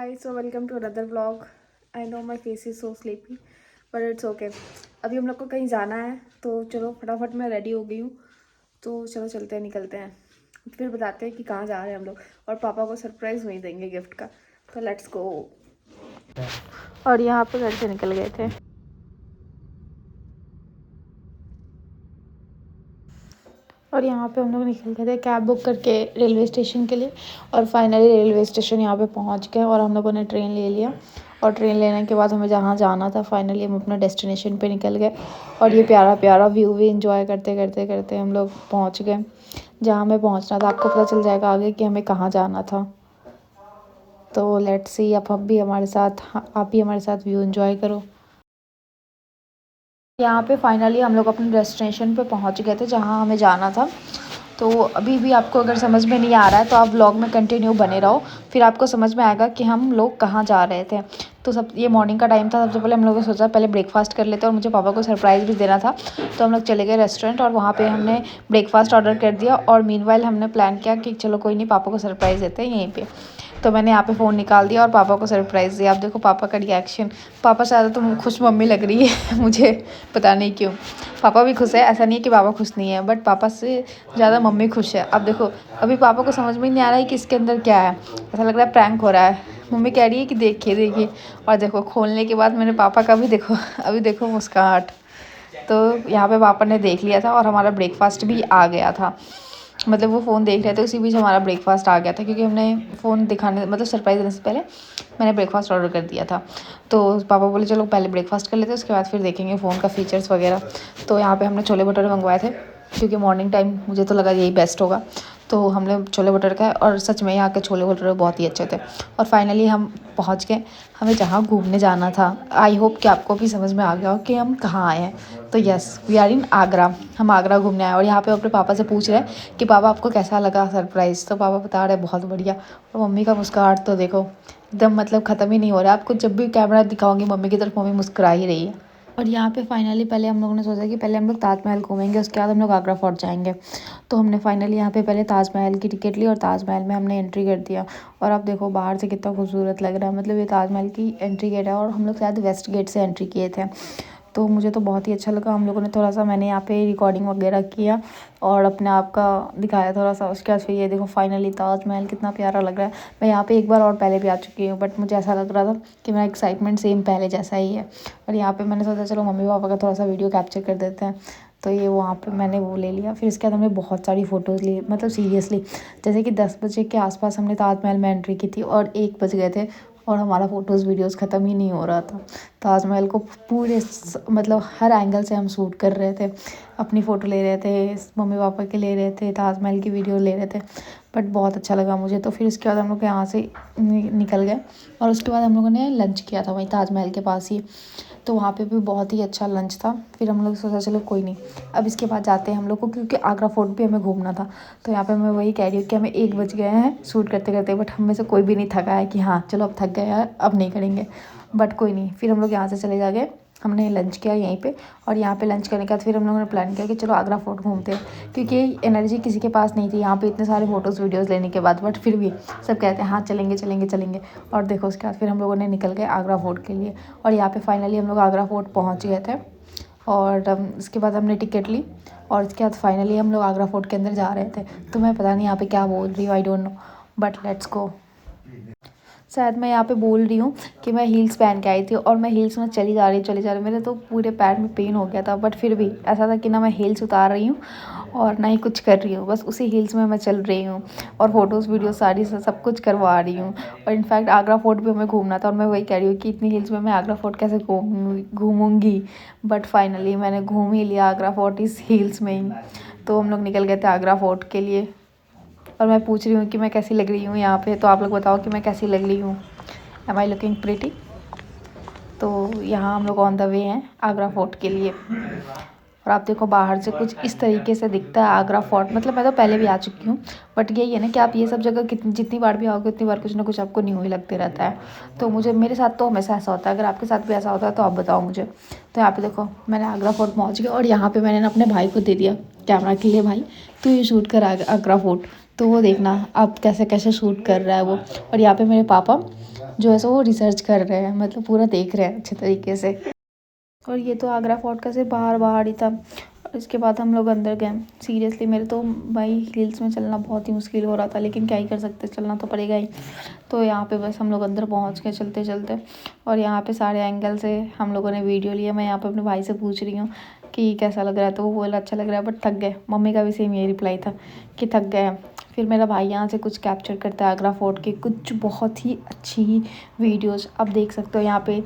Hi, so welcome to another vlog. I know my face is so sleepy, but it's okay. अभी हम लोग को कहीं जाना है तो चलो फटाफट मैं रेडी हो गई हूँ। तो चलो चलते हैं, निकलते हैं, फिर बताते हैं कि कहाँ जा रहे हैं हम लोग। और पापा को सरप्राइज़ वहीं देंगे गिफ्ट का। तो लेट्स गो। और यहाँ पे घर से निकल गए थे। और यहाँ पे हम लोग निकल गए थे कैब बुक करके रेलवे स्टेशन के लिए। और फाइनली रेलवे स्टेशन यहाँ पे पहुँच गए और हम लोगों ने ट्रेन ले लिया। और ट्रेन लेने के बाद हमें जहाँ जाना था फाइनली हम अपने डेस्टिनेशन पे निकल गए। और ये प्यारा प्यारा व्यू भी इंजॉय करते करते करते हम लोग पहुँच गए जहाँ हमें पहुँचना था। आपको पता चल जाएगा आगे कि हमें कहाँ जाना था। तो लेट्स सी, आप भी हमारे साथ व्यू इंजॉय करो। यहाँ पे फाइनली हम लोग अपने डेस्टिनेशन पे पहुँच गए थे जहाँ हमें जाना था। तो अभी भी आपको अगर समझ में नहीं आ रहा है तो आप व्लॉग में कंटिन्यू बने रहो, फिर आपको समझ में आएगा कि हम लोग कहाँ जा रहे थे। तो ये मॉर्निंग का टाइम था। सबसे पहले हम लोगों ने सोचा पहले ब्रेकफास्ट कर लेते और मुझे पापा को सरप्राइज़ भी देना था। तो हम लोग चले गए रेस्टोरेंट और वहाँ पे हमने ब्रेकफास्ट ऑर्डर कर दिया। और मीनवाइल हमने प्लान किया कि चलो कोई नहीं, पापा को सरप्राइज़ देते हैं यहीं पे। तो मैंने यहाँ पे फ़ोन निकाल दिया और पापा को सरप्राइज़ दिया। आप देखो पापा का रिएक्शन। पापा से ज़्यादा तो खुश मम्मी लग रही है मुझे, पता नहीं क्यों। पापा भी खुश है, ऐसा नहीं है कि पापा खुश नहीं है, बट पापा से ज़्यादा मम्मी खुश है। अब देखो अभी पापा को समझ में नहीं आ रहा है कि इसके अंदर क्या है। ऐसा लग रहा है प्रैंक हो रहा है। मम्मी कह रही है कि देखिए देखिए। और देखो खोलने के बाद मेरे पापा का भी देखो, अभी देखो मुस्कुराहट। तो यहाँ पे पापा ने देख लिया था और हमारा ब्रेकफास्ट भी आ गया था। मतलब वो फ़ोन देख रहे थे, उसी बीच हमारा ब्रेकफास्ट आ गया था क्योंकि हमने फ़ोन दिखाने मतलब सरप्राइज़ देने से पहले मैंने ब्रेकफास्ट ऑर्डर कर दिया था। तो पापा बोले चलो पहले ब्रेकफास्ट कर लेते हैं, उसके बाद फिर देखेंगे फ़ोन का फीचर्स वगैरह। तो यहाँ पे हमने छोले भटूरे मंगवाए थे क्योंकि मॉर्निंग टाइम मुझे तो लगा यही बेस्ट होगा। तो हमने छोले भटूरे खाए और सच में यहाँ के छोले भटूरे बहुत ही अच्छे थे। और फाइनली हम पहुँच गए हमें जहाँ घूमने जाना था। आई होप कि आपको भी समझ में आ गया हो कि हम कहाँ आए हैं। तो yes, we are in Agra. हम आगरा घूमने आए और यहाँ पे अपने पापा से पूछ रहे हैं कि पापा आपको कैसा लगा सरप्राइज़। तो पापा बता रहे बहुत बढ़िया। और मम्मी का मुस्कुराहट तो देखो एकदम मतलब ख़त्म ही नहीं हो रहा। आपको जब भी कैमरा दिखाऊंगी मम्मी की तरफ मम्मी मुस्कुरा ही रही है। और यहाँ पे फाइनली पहले हम लोगों ने सोचा कि पहले हम लोग ताजमहल घूमेंगे, उसके बाद हम लोग आगरा फोर्ट जाएंगे। तो हमने फाइनली यहाँ पे पहले ताजमहल की टिकट ली और ताजमहल में हमने एंट्री कर दिया। और आप देखो बाहर से कितना खूबसूरत लग रहा है। मतलब ये ताजमहल की एंट्री गेट है और हम लोग शायद वेस्ट गेट से एंट्री किए थे। तो मुझे तो बहुत ही अच्छा लगा। हम लोगों ने थोड़ा सा मैंने यहाँ पे रिकॉर्डिंग वगैरह किया और अपने आप का दिखाया थोड़ा सा। उसके बाद फिर ये देखो फाइनली ताजमहल कितना प्यारा लग रहा है। मैं यहाँ पे एक बार और पहले भी आ चुकी हूँ, बट मुझे ऐसा लग रहा था कि मेरा एक्साइटमेंट सेम पहले जैसा ही है। और यहाँ पे मैंने सोचा चलो मम्मी पापा का थोड़ा सा वीडियो कैप्चर कर देते हैं। तो ये वहाँ पे मैंने वो ले लिया। फिर इसके बाद हमने बहुत सारी फ़ोटोज़ ली, मतलब सीरियसली जैसे कि 10 बजे के आसपास हमने ताजमहल में एंट्री की थी और 1 बज गए थे और हमारा फ़ोटोज़ वीडियोज़ ख़त्म ही नहीं हो रहा था। ताजमहल को पूरे मतलब हर एंगल से हम शूट कर रहे थे। अपनी फ़ोटो ले रहे थे, मम्मी पापा के ले रहे थे, ताजमहल की वीडियो ले रहे थे। बट बहुत अच्छा लगा मुझे। तो फिर उसके बाद हम लोग यहाँ से निकल गए और उसके बाद हम लोगों ने लंच किया था वहीं ताजमहल के पास ही। तो वहाँ पे भी बहुत ही अच्छा लंच था। फिर हम लोग सोचा चलो कोई नहीं, अब इसके बाद जाते हैं हम लोग को, क्योंकि आगरा फोर्ट भी हमें घूमना था। तो यहाँ पे मैं वही कह रही हूँ कि हमें 1 बज गए हैं शूट करते करते, बट हम में से कोई भी नहीं थका है कि हाँ चलो अब थक गए यार अब नहीं करेंगे। बट कोई नहीं, फिर हम लोग यहाँ से चले जा गए। हमने लंच किया यहीं पे और यहाँ पे लंच करने के बाद फिर हम लोगों ने प्लान किया कि चलो आगरा फोर्ट घूमते हैं, क्योंकि एनर्जी किसी के पास नहीं थी यहाँ पे इतने सारे फ़ोटोज़ वीडियोज़ लेने के बाद। बट फिर भी सब कहते हैं हाँ चलेंगे चलेंगे चलेंगे। और देखो उसके बाद फिर हम लोगों ने निकल गए आगरा फोर्ट के लिए। और यहाँ पे फाइनली हम लोग आगरा फोर्ट पहुँच गए थे और इसके बाद हमने टिकट ली और उसके बाद फाइनली हम लोग आगरा फोर्ट के अंदर जा रहे थे। तो मैं पता नहीं यहाँ पे क्या बोल रही हूँ, I don't know, but let's go. शायद मैं यहाँ पे बोल रही हूँ कि मैं हील्स पहन के आई थी और मैं हील्स में चली जा रही मेरे तो पूरे पैर में पेन हो गया था। बट फिर भी ऐसा था कि ना मैं हील्स उतार रही हूँ और ना ही कुछ कर रही हूँ, बस उसी हील्स में मैं चल रही हूँ और फ़ोटोज़ वीडियो सारी सब कुछ करवा रही हूँ। और इनफैक्ट आगरा फोर्ट भी हमें घूमना था और मैं वही कह रही हूँ कि इतनी हील्स में मैं आगरा फोर्ट कैसे घूमूंगी। बट फाइनली मैंने घूम ही लिया आगरा फोर्ट इस हील्स में ही। तो हम लोग निकल गए थे आगरा फोर्ट के लिए। और मैं पूछ रही हूँ कि मैं कैसी लग रही हूँ यहाँ पे, तो आप लोग बताओ कि मैं कैसी लग रही हूँ। Am I looking pretty. तो यहाँ हम लोग ऑन द वे हैं आगरा फोर्ट के लिए। और आप देखो बाहर से कुछ इस तरीके से दिखता है आगरा फोर्ट। मतलब मैं तो पहले भी आ चुकी हूँ, बट यही है ना कि आप ये सब जगह जितनी बार भी आओगे उतनी बार कुछ ना कुछ आपको न्यू ही लगते रहता है। तो मेरे साथ तो हमेशा ऐसा होता है। अगर आपके साथ भी ऐसा होता है तो आप बताओ मुझे। तो यहाँ पे देखो मैंने आगरा फोर्ट पहुँच गया और यहाँ पे मैंने अपने भाई को दे दिया कैमरा के लिए, भाई तू ये शूट कर आगरा फोर्ट। तो वो देखना अब कैसे कैसे शूट कर रहा है वो। और यहाँ पे मेरे पापा जो है सो वो रिसर्च कर रहे हैं, मतलब पूरा देख रहे हैं अच्छे तरीके से। और ये तो आगरा फोर्ट का सिर्फ बाहर ही था। और इसके बाद हम लोग अंदर गए। सीरियसली मेरे तो भाई हील्स में चलना बहुत ही मुश्किल हो रहा था, लेकिन क्या ही कर सकते, चलना तो पड़ेगा ही। तो यहाँ पे बस हम लोग अंदर पहुँच गए चलते चलते। और यहाँ पे सारे एंगल से हम लोगों ने वीडियो लिया। मैं यहाँ पे अपने भाई से पूछ रही हूँ कि कैसा लग रहा है, तो वो बोला अच्छा लग रहा है बट थक गए। मम्मी का भी सेम यही रिप्लाई था कि थक गए हैं। फिर मेरा भाई यहाँ से कुछ कैप्चर करता है आगरा फोर्ट की कुछ बहुत ही अच्छी वीडियोज़ आप देख सकते हो। यहाँ पे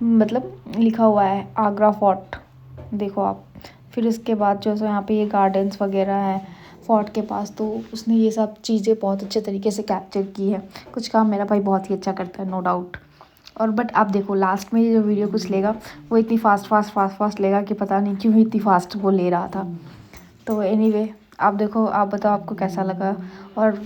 मतलब लिखा हुआ है आगरा फोर्ट, देखो आप। फिर उसके बाद जो है यहाँ पे ये गार्डन्स वगैरह हैं फोर्ट के पास, तो उसने ये सब चीज़ें बहुत अच्छे तरीके से कैप्चर की है। कुछ काम मेरा भाई बहुत ही अच्छा करता है, नो डाउट। और बट आप देखो लास्ट में ये जो वीडियो कुछ लेगा वो इतनी फास्ट लेगा कि पता नहीं क्यों इतनी फास्ट वो ले रहा था। तो एनीवे आप देखो, आप बताओ आपको कैसा लगा। और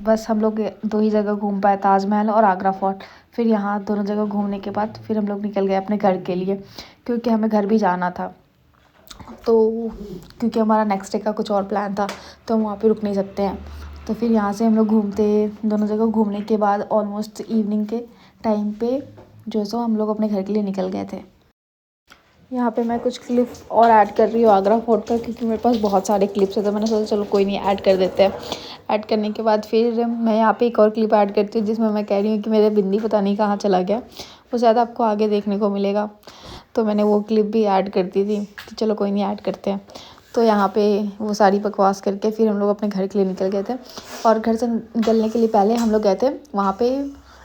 बस हम लोग 2 ही जगह घूम पाए, ताजमहल और आगरा फोर्ट। फिर यहाँ दोनों जगह घूमने के बाद फिर हम लोग निकल गए अपने घर के लिए, क्योंकि हमें घर भी जाना था। तो क्योंकि हमारा नेक्स्ट डे का कुछ और प्लान था, तो हम वहाँ पे रुक नहीं सकते हैं। तो फिर यहाँ से हम लोग घूमते, दोनों जगह घूमने के बाद ऑलमोस्ट इवनिंग के टाइम पे जो है सो हम लोग अपने घर के लिए निकल गए थे। यहाँ पे मैं कुछ क्लिप और ऐड कर रही हूँ आगरा फोर्ट का, क्योंकि मेरे पास बहुत सारे क्लिप्स हैं, तो मैंने सोचा चलो कोई नहीं ऐड कर देते हैं। ऐड करने के बाद फिर मैं यहाँ पे एक और क्लिप ऐड करती हूँ जिसमें मैं कह रही हूँ कि मेरा बिंदी पता नहीं कहाँ चला गया। वो शायद आपको आगे देखने को मिलेगा। तो मैंने वो क्लिप भी ऐड कर दी थी कि चलो कोई नहीं ऐड करते हैं। तो यहाँ पे वो सारी बकवास करके फिर हम लोग अपने घर के लिए निकल गए थे। और घर से निकलने के लिए पहले हम लोग गए थे वहाँ पे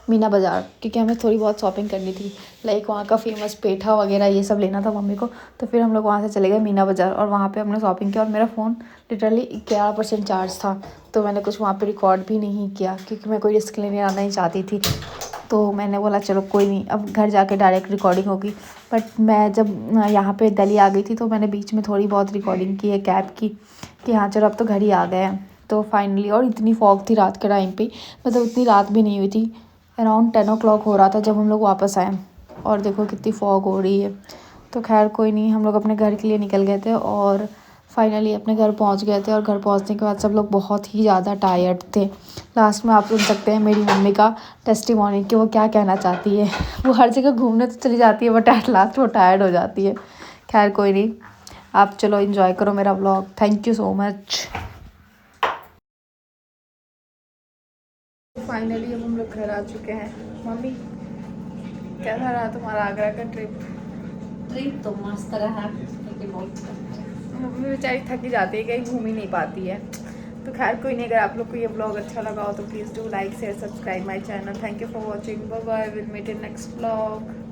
मीना बाज़ार, क्योंकि हमें थोड़ी बहुत शॉपिंग करनी थी। लाइक वहाँ का फेमस पेठा वगैरह ये सब लेना था मम्मी को। तो फिर हम लोग वहाँ से चले गए मीना बाज़ार और वहाँ पे हमने शॉपिंग किया। और मेरा फ़ोन लिटरली 11% चार्ज था, तो मैंने कुछ वहाँ पे रिकॉर्ड भी नहीं किया, क्योंकि मैं कोई रिस्क लेने आना नहीं चाहती थी। तो मैंने बोला चलो कोई नहीं, अब घर जाके डायरेक्ट रिकॉर्डिंग होगी। बट मैं जब यहाँ पे दिल्ली आ गई थी, तो मैंने बीच में थोड़ी बहुत रिकॉर्डिंग की है कैब की, कि हाँ चलो अब तो घर ही आ गए हैं। तो फाइनली, और इतनी फॉग थी रात के टाइम पे, मतलब इतनी रात भी नहीं हुई थी, अराउंड 10 o'clock हो रहा था जब हम लोग वापस आए। और देखो कितनी फॉग हो रही है। तो खैर कोई नहीं, हम लोग अपने घर के लिए निकल गए थे और फाइनली अपने घर पहुंच गए थे। और घर पहुंचने के बाद सब लोग बहुत ही ज़्यादा टायर्ड थे। लास्ट में आप सुन सकते हैं मेरी मम्मी का टेस्टिमोनी कि वो क्या कहना चाहती है। वो हर जगह घूमने तो चली जाती है बट एट लास्ट वो टायर्ड हो जाती है। खैर कोई नहीं, आप चलो एंजॉय करो मेरा vlog. Thank you so much. Finally अब हम लोग घर आ चुके हैं। मम्मी कैसा रहा तुम्हारा आगरा का ट्रिप? ट्रिप तो मस्त रहा, लेकिन मम्मी बेचारी थकी जाती है, कहीं घूम ही नहीं पाती है। तो खैर कोई नहीं, अगर आप लोग को ये ब्लॉग अच्छा लगा हो तो please do like share subscribe my channel. Thank you for watching, bye bye, will meet in next blog.